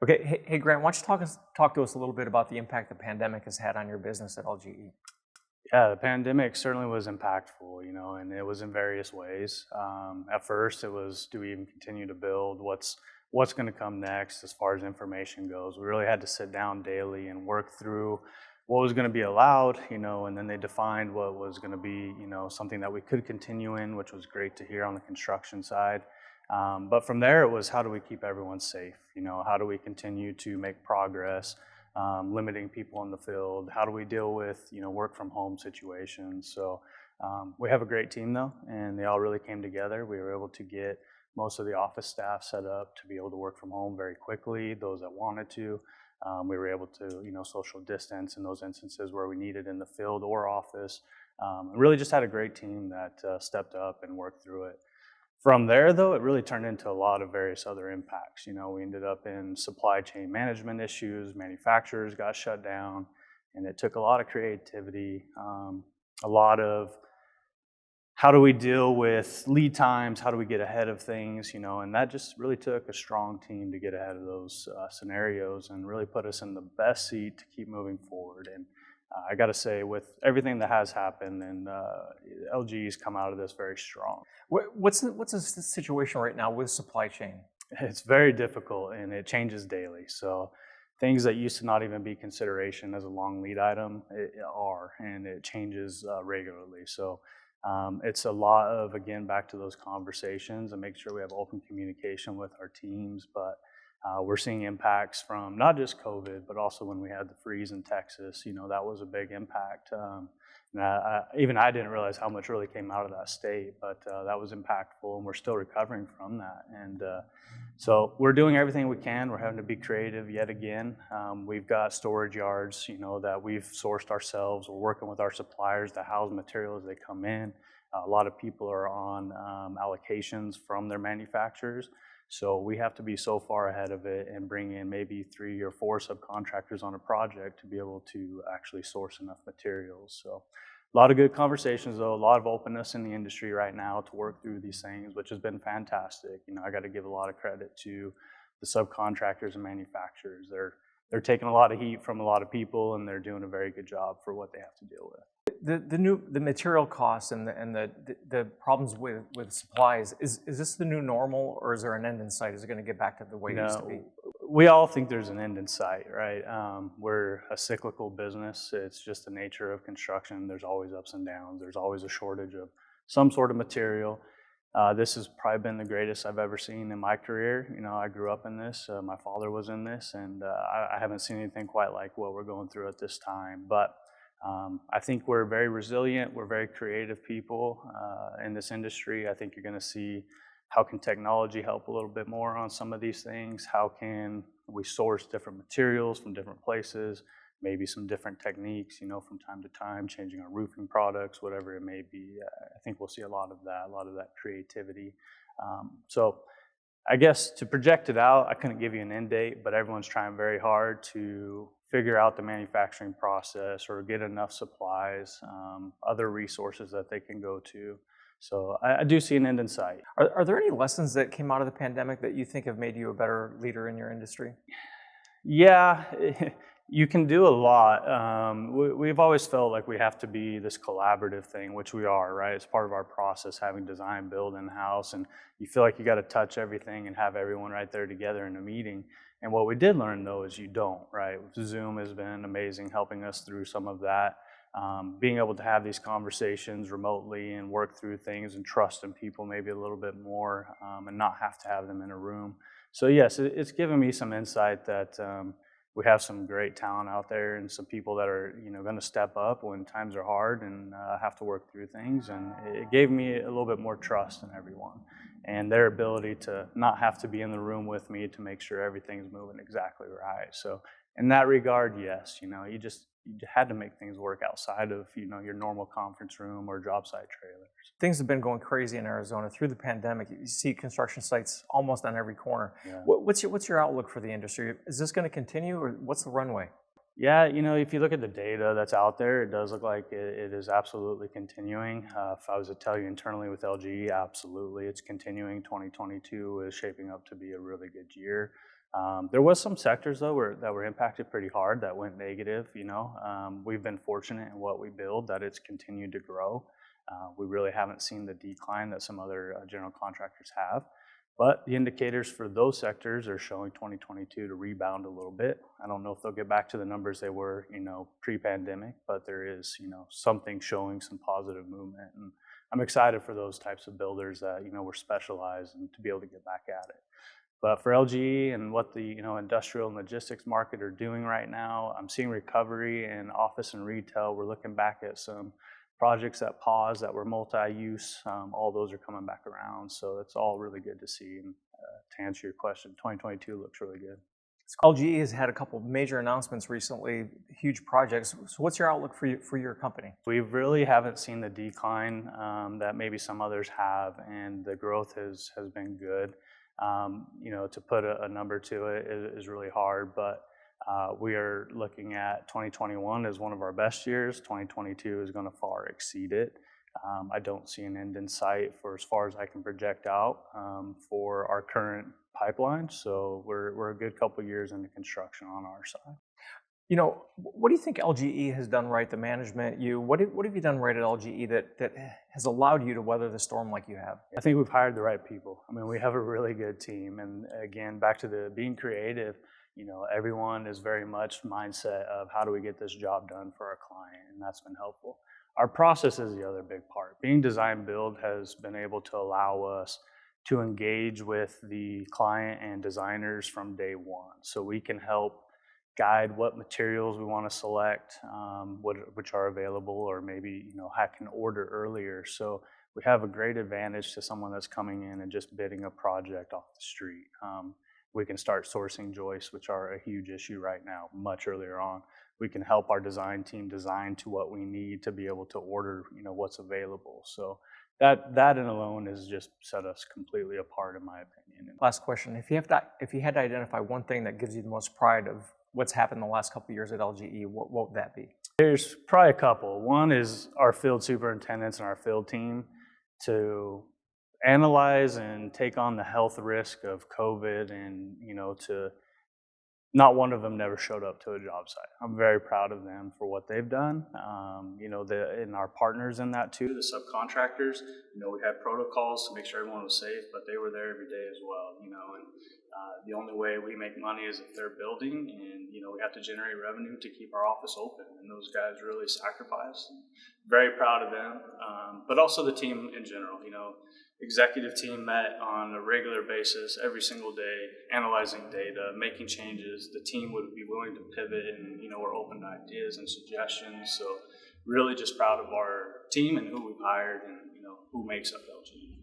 Okay, hey Grant, why don't you talk to us a little bit about the impact the pandemic has had on your business at LGE? Yeah, the pandemic certainly was impactful, and it was in various ways. At first, it was, do we even continue to build? What's going to come next as far as information goes? We really had to sit down daily and work through what was going to be allowed, and then they defined what was going to be, something that we could continue in, which was great to hear on the construction side. But from there, it was how do we keep everyone safe? How do we continue to make progress? Limiting people in the field. How do we deal with work from home situations? So we have a great team though, and they all really came together. We were able to get most of the office staff set up to be able to work from home very quickly. Those that wanted to, we were able to social distance in those instances where we needed in the field or office. Really just had a great team that stepped up and worked through it. From there, though, it really turned into a lot of various other impacts. We ended up in supply chain management issues, manufacturers got shut down, and it took a lot of creativity, a lot of how do we deal with lead times, how do we get ahead of things, and that just really took a strong team to get ahead of those scenarios and really put us in the best seat to keep moving forward. And I got to say, with everything that has happened, and LGE's come out of this very strong. What's the situation right now with supply chain? It's very difficult, and it changes daily. So things that used to not even be consideration as a long lead item are, and it changes regularly. So it's a lot of, again, back to those conversations and make sure we have open communication with our teams. But we're seeing impacts from not just COVID, but also when we had the freeze in Texas, that was a big impact. Even I didn't realize how much really came out of that state, but that was impactful, and we're still recovering from that. And so we're doing everything we can. We're having to be creative yet again. We've got storage yards, that we've sourced ourselves. We're working with our suppliers to house materials as they come in. A lot of people are on allocations from their manufacturers. So we have to be so far ahead of it and bring in maybe 3 or 4 subcontractors on a project to be able to actually source enough materials. So a lot of good conversations though, a lot of openness in the industry right now to work through these things, which has been fantastic. I got to give a lot of credit to the subcontractors and manufacturers. They're taking a lot of heat from a lot of people, and they're doing a very good job for what they have to deal with. The material costs and the problems with supplies, is this the new normal, or is there an end in sight? Is it going to get back to the way it used to be? We all think there's an end in sight, right? We're a cyclical business. It's just the nature of construction. There's always ups and downs. There's always a shortage of some sort of material. This has probably been the greatest I've ever seen in my career. I grew up in this. My father was in this, and I haven't seen anything quite like what we're going through at this time. But I think we're very resilient. We're very creative people in this industry. I think you're going to see how can technology help a little bit more on some of these things. How can we source different materials from different places, maybe some different techniques, from time to time, changing our roofing products, whatever it may be. I think we'll see a lot of that creativity. So I guess to project it out, I couldn't give you an end date, but everyone's trying very hard to figure out the manufacturing process or get enough supplies, other resources that they can go to. So I do see an end in sight. Are there any lessons that came out of the pandemic that you think have made you a better leader in your industry? Yeah, you can do a lot. We've always felt like we have to be this collaborative thing, which we are, right? It's part of our process, having design build in-house, and you feel like you got to touch everything and have everyone right there together in a meeting. And what we did learn, though, is you don't, right? Zoom has been amazing, helping us through some of that. Being able to have these conversations remotely and work through things and trust in people maybe a little bit more, and not have to have them in a room. So yes, it's given me some insight that we have some great talent out there and some people that are going to step up when times are hard and have to work through things. And it gave me a little bit more trust in everyone and their ability to not have to be in the room with me to make sure everything's moving exactly right. So in that regard, yes, you had to make things work outside of your normal conference room or job site trailers. Things have been going crazy in Arizona through the pandemic. You see construction sites almost on every corner. Yeah. What's your outlook for the industry? Is this going to continue, or what's the runway? Yeah, if you look at the data that's out there, it does look like it is absolutely continuing. If I was to tell you internally with LGE, absolutely, it's continuing. 2022 is shaping up to be a really good year. There was some sectors though that were impacted pretty hard that went negative. We've been fortunate in what we build that it's continued to grow. We really haven't seen the decline that some other general contractors have. But the indicators for those sectors are showing 2022 to rebound a little bit. I don't know if they'll get back to the numbers they were, pre-pandemic, but there is, something showing some positive movement. And I'm excited for those types of builders that, we're specialized and to be able to get back at it. But for LGE and what the, industrial and logistics market are doing right now, I'm seeing recovery in office and retail. We're looking back at some projects that paused that were multi-use. All those are coming back around. So it's all really good to see. And to answer your question, 2022 looks really good. LGE has had a couple of major announcements recently, huge projects. So what's your outlook for your company? We really haven't seen the decline that maybe some others have, and the growth has been good. To put a number to it is really hard, but we are looking at 2021 as one of our best years. 2022 is going to far exceed it. I don't see an end in sight for as far as I can project out for our current pipeline. So we're a good couple of years into construction on our side. What do you think LGE has done right, the management, what have you done right at LGE that has allowed you to weather the storm like you have? I think we've hired the right people. I mean, we have a really good team. And again, back to the being creative, everyone is very much mindset of how do we get this job done for our client, and that's been helpful. Our process is the other big part. Being design build has been able to allow us to engage with the client and designers from day one. So we can help guide what materials we want to select, which are available, or maybe, I can order earlier. So we have a great advantage to someone that's coming in and just bidding a project off the street. We can start sourcing joists, which are a huge issue right now, much earlier on. We can help our design team design to what we need to be able to order, what's available. So that and alone has just set us completely apart, in my opinion. Last question: if you had to identify one thing that gives you the most pride of what's happened the last couple of years at LGE, what would that be? There's probably a couple. One is our field superintendents and our field team to analyze and take on the health risk of COVID, and to not one of them never showed up to a job site. I'm very proud of them for what they've done. And our partners in that too, the subcontractors. We had protocols to make sure everyone was safe, but they were there every day as well. And the only way we make money is if they're building, and we have to generate revenue to keep our office open. And those guys really sacrificed. Very proud of them, but also the team in general. Executive team met on a regular basis every single day, analyzing data, making changes. The team would be willing to pivot, and we're open to ideas and suggestions. So really just proud of our team and who we've hired, and who makes up LGE.